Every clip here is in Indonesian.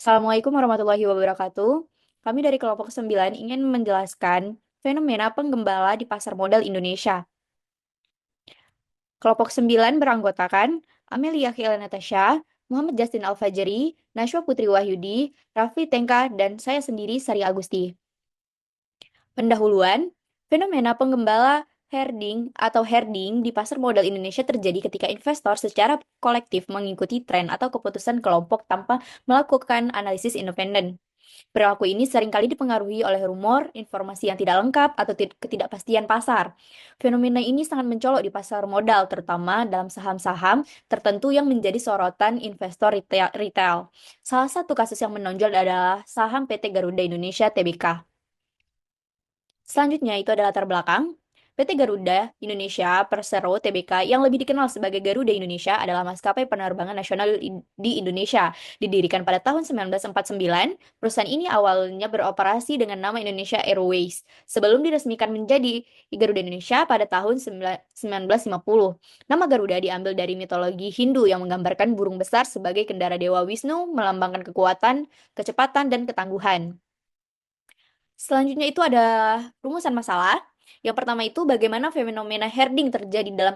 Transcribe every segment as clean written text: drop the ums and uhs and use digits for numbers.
Assalamualaikum warahmatullahi wabarakatuh. Kami dari kelompok 9 ingin menjelaskan fenomena penggembala di pasar modal Indonesia. Kelompok 9 beranggotakan Amelia Khiela Natasha, Muhammad Justin Al-Fajri, Nashwa Putri Wahyudi, Raffi Tengka, dan saya sendiri Sari Agusti. Pendahuluan, fenomena penggembala herding atau herding di pasar modal Indonesia terjadi ketika investor secara kolektif mengikuti tren atau keputusan kelompok tanpa melakukan analisis independen. Perilaku ini seringkali dipengaruhi oleh rumor, informasi yang tidak lengkap, atau ketidakpastian pasar. Fenomena ini sangat mencolok di pasar modal, terutama dalam saham-saham tertentu yang menjadi sorotan investor retail. Salah satu kasus yang menonjol adalah saham PT Garuda Indonesia Tbk. Selanjutnya itu adalah latar belakang. PT Garuda Indonesia Persero Tbk yang lebih dikenal sebagai Garuda Indonesia adalah maskapai penerbangan nasional di Indonesia. Didirikan pada tahun 1949, perusahaan ini awalnya beroperasi dengan nama Indonesia Airways sebelum diresmikan menjadi Garuda Indonesia pada tahun 1950. Nama Garuda diambil dari mitologi Hindu yang menggambarkan burung besar sebagai kendara Dewa Wisnu, melambangkan kekuatan, kecepatan, dan ketangguhan. Selanjutnya itu ada rumusan masalah. Yang pertama itu bagaimana fenomena herding terjadi dalam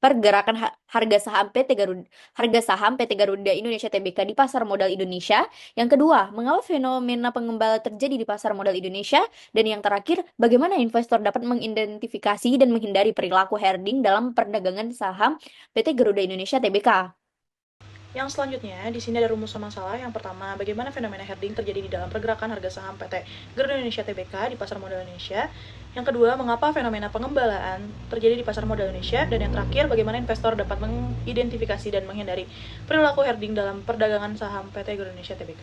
pergerakan harga saham PT Garuda, harga saham PT Garuda Indonesia Tbk di pasar modal Indonesia. Yang kedua, mengapa fenomena pengembala terjadi di pasar modal Indonesia? Dan yang terakhir, bagaimana investor dapat mengidentifikasi dan menghindari perilaku herding dalam perdagangan saham PT Garuda Indonesia Tbk? Yang selanjutnya, di sini ada rumusan masalah. Yang pertama, bagaimana fenomena herding terjadi di dalam pergerakan harga saham PT Garuda Indonesia Tbk di pasar modal Indonesia. Yang kedua, mengapa fenomena pengembalaan terjadi di pasar modal Indonesia. Dan yang terakhir, bagaimana investor dapat mengidentifikasi dan menghindari perilaku herding dalam perdagangan saham PT Garuda Indonesia Tbk.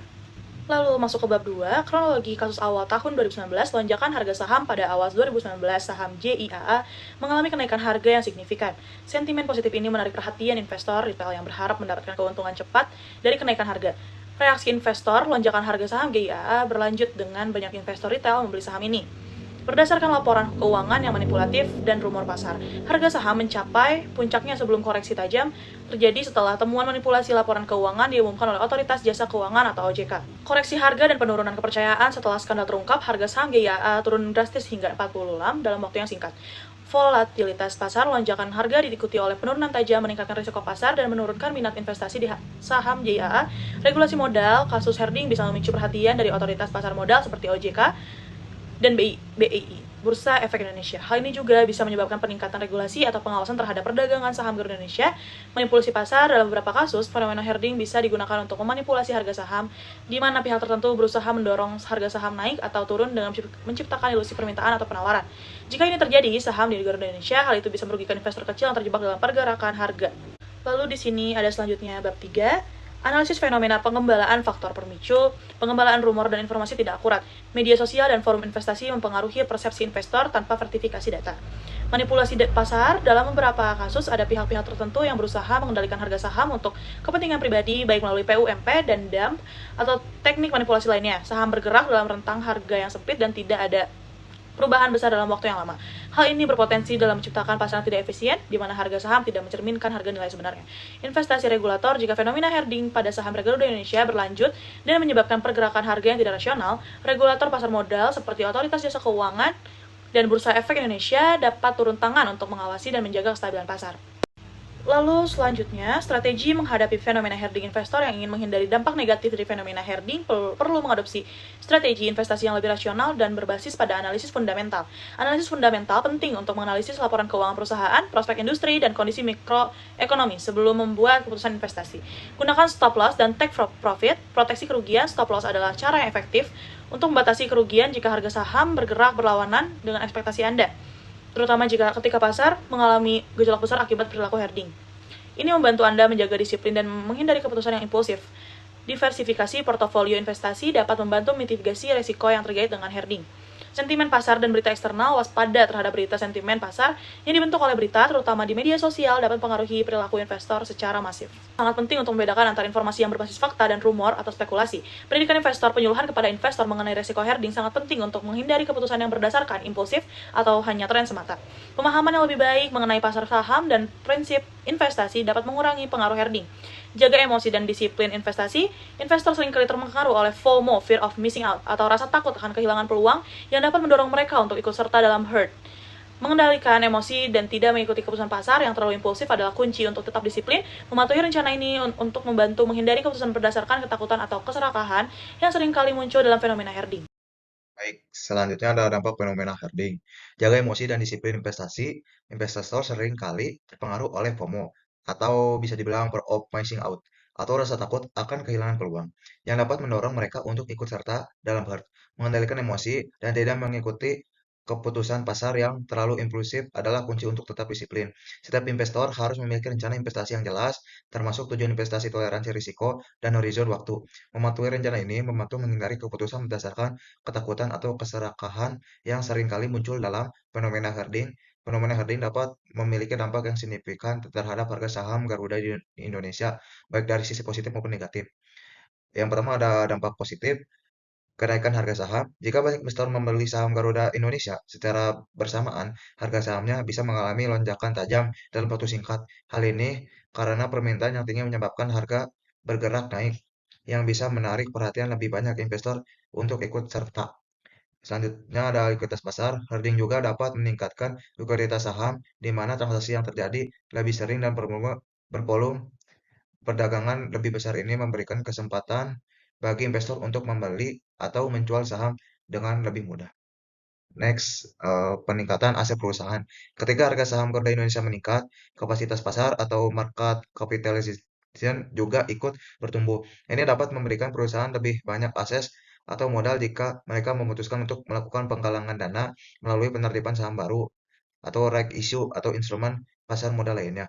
Lalu masuk ke bab 2, kronologi kasus awal tahun 2019, lonjakan harga saham pada awal 2019, saham JIAA mengalami kenaikan harga yang signifikan. Sentimen positif ini menarik perhatian investor retail yang berharap mendapatkan keuntungan cepat dari kenaikan harga. Reaksi investor, lonjakan harga saham JIAA berlanjut dengan banyak investor retail membeli saham ini. Berdasarkan laporan keuangan yang manipulatif dan rumor pasar, harga saham mencapai puncaknya sebelum koreksi tajam terjadi setelah temuan manipulasi laporan keuangan diumumkan oleh Otoritas Jasa Keuangan atau OJK. Koreksi harga dan penurunan kepercayaan setelah skandal terungkap, harga saham GIAA turun drastis hingga 46 dalam waktu yang singkat. Volatilitas pasar, lonjakan harga diikuti oleh penurunan tajam meningkatkan risiko pasar dan menurunkan minat investasi di saham JIAA. Regulasi modal, kasus herding bisa memicu perhatian dari otoritas pasar modal seperti OJK dan BEI, Bursa Efek Indonesia. Hal ini juga bisa menyebabkan peningkatan regulasi atau pengawasan terhadap perdagangan saham Garuda Indonesia. Manipulasi pasar, dalam beberapa kasus, fenomena herding bisa digunakan untuk memanipulasi harga saham, di mana pihak tertentu berusaha mendorong harga saham naik atau turun dengan menciptakan ilusi permintaan atau penawaran. Jika ini terjadi, saham di Garuda Indonesia, hal itu bisa merugikan investor kecil yang terjebak dalam pergerakan harga. Lalu di sini ada selanjutnya bab 3, analisis fenomena pengembalaan faktor pemicu, pengembalaan rumor dan informasi tidak akurat. Media sosial dan forum investasi mempengaruhi persepsi investor tanpa verifikasi data. Manipulasi pasar, dalam beberapa kasus ada pihak-pihak tertentu yang berusaha mengendalikan harga saham untuk kepentingan pribadi, baik melalui PUMP dan DAMP atau teknik manipulasi lainnya. Saham bergerak dalam rentang harga yang sempit dan tidak ada perubahan besar dalam waktu yang lama. Hal ini berpotensi dalam menciptakan pasar yang tidak efisien, di mana harga saham tidak mencerminkan harga nilai sebenarnya. Investasi regulator, jika fenomena herding pada saham Garuda Indonesia berlanjut dan menyebabkan pergerakan harga yang tidak rasional, regulator pasar modal seperti Otoritas Jasa Keuangan dan Bursa Efek Indonesia dapat turun tangan untuk mengawasi dan menjaga kestabilan pasar. Lalu selanjutnya, strategi menghadapi fenomena herding. Investor yang ingin menghindari dampak negatif dari fenomena herding perlu mengadopsi strategi investasi yang lebih rasional dan berbasis pada analisis fundamental. Analisis fundamental penting untuk menganalisis laporan keuangan perusahaan, prospek industri, dan kondisi mikroekonomi sebelum membuat keputusan investasi. Gunakan stop loss dan take profit. Proteksi kerugian. Stop loss adalah cara yang efektif untuk membatasi kerugian jika harga saham bergerak berlawanan dengan ekspektasi Anda, terutama ketika pasar mengalami gejolak besar akibat perilaku herding. Ini membantu Anda menjaga disiplin dan menghindari keputusan yang impulsif. Diversifikasi portofolio investasi dapat membantu mitigasi risiko yang terkait dengan herding. Sentimen pasar dan berita eksternal, waspada terhadap berita sentimen pasar yang dibentuk oleh berita, terutama di media sosial, dapat mempengaruhi perilaku investor secara masif. Sangat penting untuk membedakan antara informasi yang berbasis fakta dan rumor atau spekulasi. Pendidikan investor, penyuluhan kepada investor mengenai risiko herding sangat penting untuk menghindari keputusan yang berdasarkan impulsif atau hanya tren semata. Pemahaman yang lebih baik mengenai pasar saham dan prinsip investasi dapat mengurangi pengaruh herding. Jaga emosi dan disiplin investasi. Investor seringkali terpengaruh oleh FOMO, fear of missing out, atau rasa takut akan kehilangan peluang yang dapat mendorong mereka untuk ikut serta dalam herd. Mengendalikan emosi dan tidak mengikuti keputusan pasar yang terlalu impulsif adalah kunci untuk tetap disiplin, mematuhi rencana ini untuk membantu menghindari keputusan berdasarkan ketakutan atau keserakahan yang seringkali muncul dalam fenomena herding. Baik, selanjutnya ada dampak fenomena herding. Jaga emosi dan disiplin investasi. Investor sering kali terpengaruh oleh FOMO atau bisa dibilang fear of missing out atau rasa takut akan kehilangan peluang yang dapat mendorong mereka untuk ikut serta dalam herd. Mengendalikan emosi dan tidak mengikuti keputusan pasar yang terlalu impulsif adalah kunci untuk tetap disiplin. Setiap investor harus memiliki rencana investasi yang jelas, termasuk tujuan investasi, toleransi risiko, dan horizon waktu. Mematuhi rencana ini membantu menghindari keputusan berdasarkan ketakutan atau keserakahan yang seringkali muncul dalam fenomena herding. Fenomena herding dapat memiliki dampak yang signifikan terhadap harga saham Garuda di Indonesia, baik dari sisi positif maupun negatif. Yang pertama ada dampak positif, kenaikan harga saham. Jika banyak investor membeli saham Garuda Indonesia secara bersamaan, harga sahamnya bisa mengalami lonjakan tajam dalam waktu singkat. Hal ini karena permintaan yang tinggi menyebabkan harga bergerak naik, yang bisa menarik perhatian lebih banyak investor untuk ikut serta. Selanjutnya ada likuiditas pasar. Herding juga dapat meningkatkan likuiditas saham, di mana transaksi yang terjadi lebih sering dan bervolume. Perdagangan lebih besar ini memberikan kesempatan bagi investor untuk membeli atau menjual saham dengan lebih mudah. Next, peningkatan aset perusahaan. Ketika harga saham Garuda Indonesia meningkat, kapasitas pasar atau market capitalization juga ikut bertumbuh. Ini dapat memberikan perusahaan lebih banyak akses atau modal jika mereka memutuskan untuk melakukan penggalangan dana melalui penerbitan saham baru atau right issue atau instrumen pasar modal lainnya.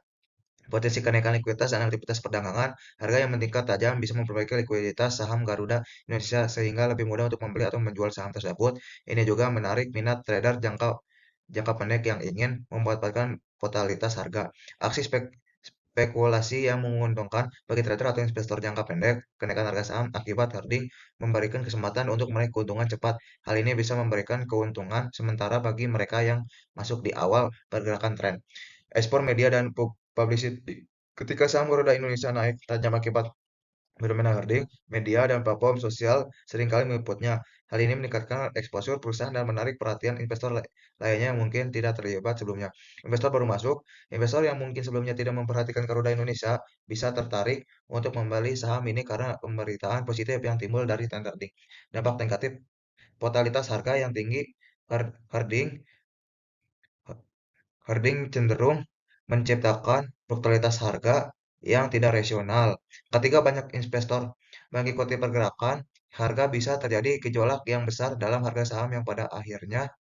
Potensi kenaikan likuiditas dan aktivitas perdagangan, harga yang meningkat tajam bisa memperbaiki likuiditas saham Garuda Indonesia sehingga lebih mudah untuk membeli atau menjual saham tersebut. Ini juga menarik minat trader jangka jangka pendek yang ingin memanfaatkan volatilitas harga. Aksi spekulasi yang menguntungkan bagi trader atau investor jangka pendek, kenaikan harga saham akibat herding memberikan kesempatan untuk meraih keuntungan cepat. Hal ini bisa memberikan keuntungan sementara bagi mereka yang masuk di awal pergerakan tren. Ekspor media dan publicity. Ketika saham Garuda Indonesia naik tajam akibat fenomena herding, media dan platform sosial seringkali meliputnya. Hal ini meningkatkan eksposur perusahaan dan menarik perhatian investor lainnya yang mungkin tidak terlibat sebelumnya. Investor baru masuk, investor yang mungkin sebelumnya tidak memperhatikan Garuda Indonesia bisa tertarik untuk membeli saham ini karena pemberitaan positif yang timbul dari tren herding. Dampak negatif, volatilitas harga yang tinggi, herding herding cenderung menciptakan volatilitas harga yang tidak rasional. Ketika banyak investor mengikuti pergerakan, harga bisa terjadi gejolak yang besar dalam harga saham yang pada akhirnya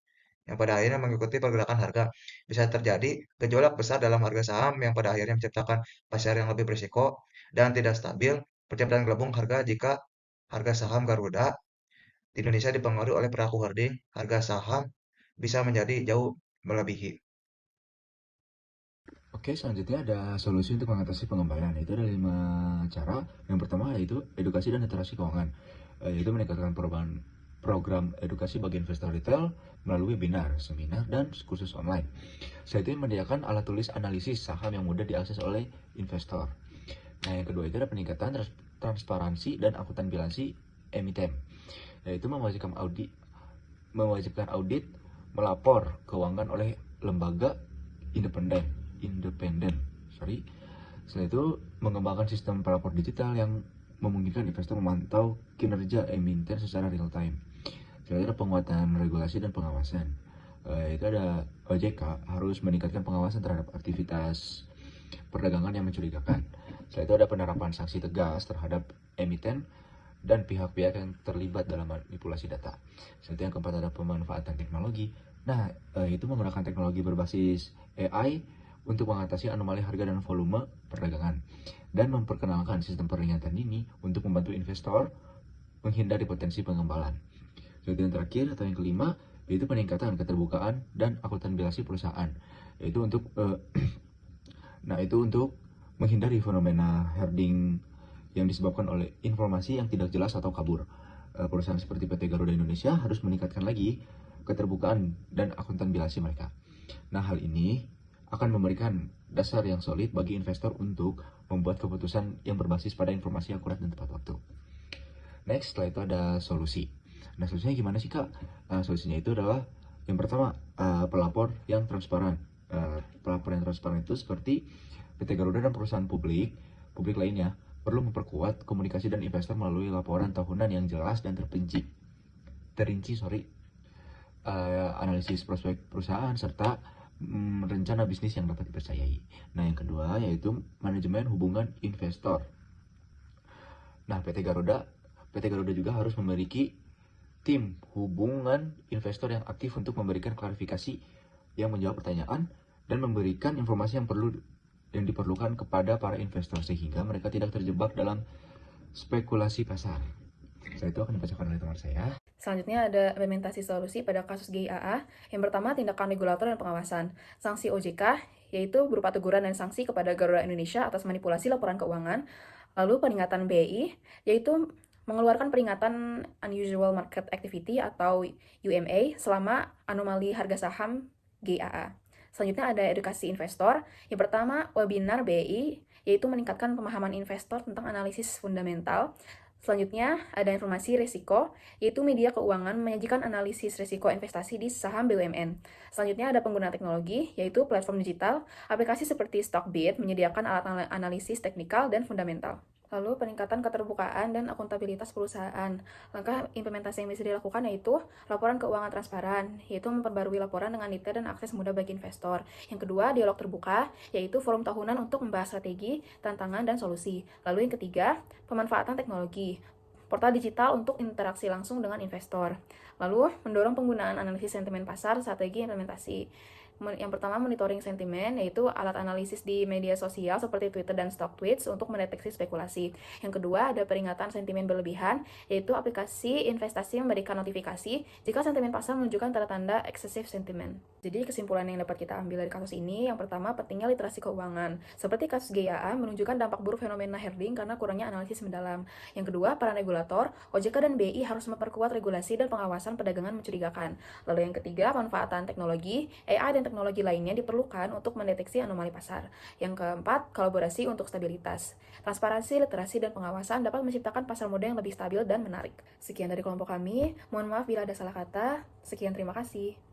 mengikuti pergerakan harga. Bisa terjadi gejolak besar dalam harga saham yang pada akhirnya menciptakan pasar yang lebih berisiko dan tidak stabil. Penciptaan gelembung harga jika harga saham Garuda di Indonesia dipengaruhi oleh perilaku herding, harga saham bisa menjadi jauh melebihi. Oke, selanjutnya ada solusi untuk mengatasi pengembalian. Itu ada 5 cara. Yang pertama yaitu edukasi dan literasi keuangan, yaitu meningkatkan program edukasi bagi investor retail melalui webinar, seminar, dan kursus online. Selain itu menyediakan alat tulis analisis saham yang mudah diakses oleh investor. Nah, yang kedua itu ada peningkatan transparansi dan akuntansi emiten, yaitu mewajibkan audit melapor keuangan oleh lembaga independen. Setelah itu mengembangkan sistem pelapor digital yang memungkinkan investor memantau kinerja emiten secara real time. Setelah itu ada penguatan regulasi dan pengawasan. Itu ada OJK harus meningkatkan pengawasan terhadap aktivitas perdagangan yang mencurigakan. Setelah itu ada penerapan sanksi tegas terhadap emiten dan pihak-pihak yang terlibat dalam manipulasi data. Setelah itu yang keempat ada pemanfaatan teknologi. Nah, itu menggunakan teknologi berbasis AI untuk mengatasi anomali harga dan volume perdagangan dan memperkenalkan sistem peringatan dini untuk membantu investor menghindari potensi pengembalan. Selanjutnya yang terakhir atau yang kelima yaitu peningkatan keterbukaan dan akuntansi perusahaan, yaitu untuk menghindari fenomena herding yang disebabkan oleh informasi yang tidak jelas atau kabur. Perusahaan seperti PT Garuda Indonesia harus meningkatkan lagi keterbukaan dan akuntansi mereka. Nah, hal ini akan memberikan dasar yang solid bagi investor untuk membuat keputusan yang berbasis pada informasi yang akurat dan tepat waktu. Next, setelah itu ada solusi. Nah, solusinya gimana sih, Kak? Solusinya itu adalah yang pertama, pelapor yang transparan. Pelapor yang transparan itu seperti PT Garuda dan perusahaan publik lainnya perlu memperkuat komunikasi dan investor melalui laporan tahunan yang jelas dan terinci, analisis prospek perusahaan serta rencana bisnis yang dapat dipercayai. Nah, yang kedua yaitu manajemen hubungan investor. Nah, PT Garuda juga harus memiliki tim hubungan investor yang aktif untuk memberikan klarifikasi yang menjawab pertanyaan dan memberikan informasi yang diperlukan kepada para investor sehingga mereka tidak terjebak dalam spekulasi pasar. Setelah itu akan dibacakan oleh teman saya. Selanjutnya ada implementasi solusi pada kasus GIAA. Yang pertama, tindakan regulator dan pengawasan. Sanksi OJK, yaitu berupa teguran dan sanksi kepada Garuda Indonesia atas manipulasi laporan keuangan. Lalu peringatan BI, yaitu mengeluarkan peringatan Unusual Market Activity atau UMA selama anomali harga saham GIAA. Selanjutnya ada edukasi investor. Yang pertama, webinar BI, yaitu meningkatkan pemahaman investor tentang analisis fundamental. Selanjutnya, ada informasi risiko, yaitu media keuangan menyajikan analisis risiko investasi di saham BUMN. Selanjutnya, ada penggunaan teknologi, yaitu platform digital, aplikasi seperti Stockbit menyediakan alat analisis teknikal dan fundamental. Lalu, peningkatan keterbukaan dan akuntabilitas perusahaan. Langkah implementasi yang bisa dilakukan yaitu laporan keuangan transparan, yaitu memperbarui laporan dengan detail dan akses mudah bagi investor. Yang kedua, dialog terbuka, yaitu forum tahunan untuk membahas strategi, tantangan, dan solusi. Lalu yang ketiga, pemanfaatan teknologi, portal digital untuk interaksi langsung dengan investor. Lalu, mendorong penggunaan analisis sentimen pasar, strategi implementasi. Yang pertama, monitoring sentimen, yaitu alat analisis di media sosial seperti Twitter dan StockTwits untuk mendeteksi spekulasi. Yang kedua, ada peringatan sentimen berlebihan, yaitu aplikasi investasi memberikan notifikasi jika sentimen pasar menunjukkan tanda-tanda excessive sentiment. Jadi, kesimpulan yang dapat kita ambil dari kasus ini, yang pertama, pentingnya literasi keuangan. Seperti kasus GIAA menunjukkan dampak buruk fenomena herding karena kurangnya analisis mendalam. Yang kedua, para regulator, OJK dan BI harus memperkuat regulasi dan pengawasan perdagangan mencurigakan. Lalu yang ketiga, manfaatan teknologi, AI dan teknologi lainnya diperlukan untuk mendeteksi anomali pasar. Yang keempat, kolaborasi untuk stabilitas. Transparansi, literasi, dan pengawasan dapat menciptakan pasar modal yang lebih stabil dan menarik. Sekian dari kelompok kami. Mohon maaf bila ada salah kata. Sekian, terima kasih.